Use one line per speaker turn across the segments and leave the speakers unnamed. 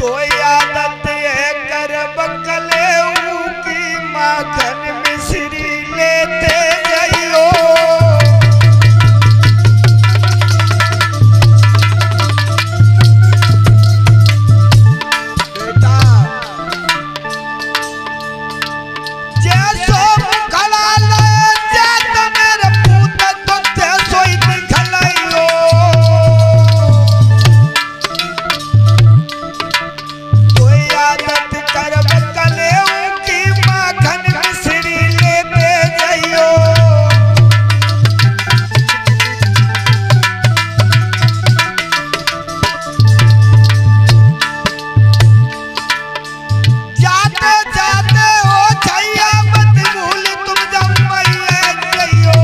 तो आदत है कर बकले की माखन मिश्री लेते जाइयो। बेटा जैसो खला ले जात मेरे पूत तो जैसो ही दिखलाइयो। तो आदत कर बकले की माखन मिश्री लेते जाइयो। जाते जाते ओ छैया मत भूल तुम जम्मैया जइयो।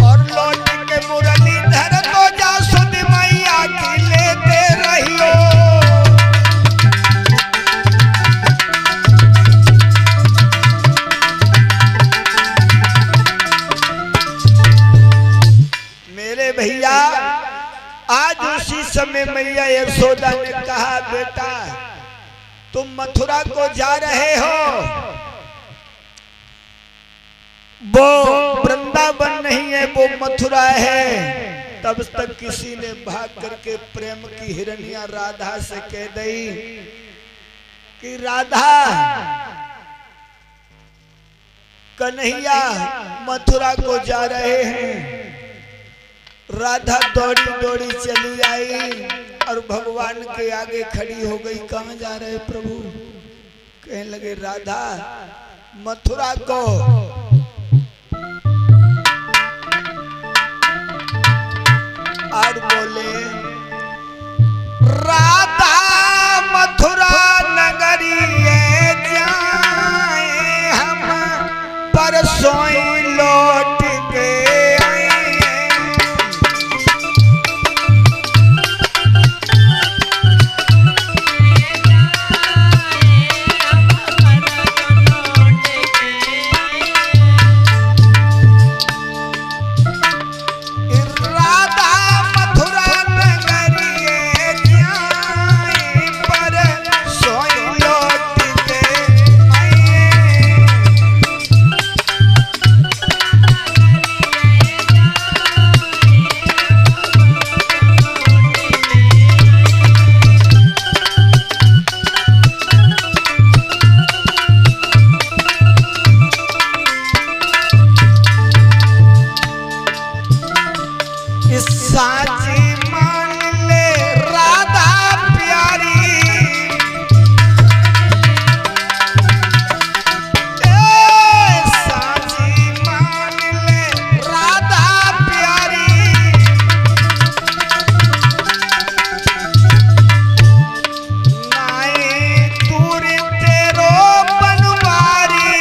और लौट के मुरलीधर तो जा सुध मैया की लेते रहियो। मेरे भैया आज उसी समय मैया यशोदा ने कहा बेटा तुम मथुरा को जा रहे हो, वो वृंदावन नहीं है वो मथुरा है। तब तक किसी ने भाग करके प्रेम की हिरनिया राधा से कह दी कि राधा कन्हैया मथुरा को जा रहे हैं। राधा दौड़ी दौड़ी चली आई और भगवान के आगे खड़ी हो गई। कहाँ जा रहे प्रभु? कहने लगे राधा मथुरा को। और बोले राधा मथुरा नगरी जाए हम परसों लौट के साची मान ले राधा प्यारी। साची मान ले राधा प्यारी। नाई दूर तेरो बनवारी।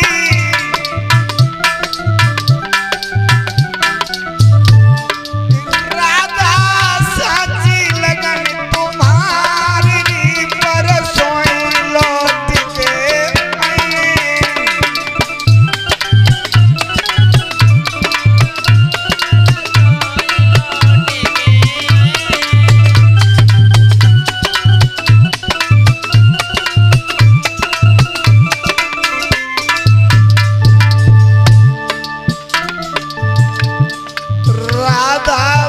राधा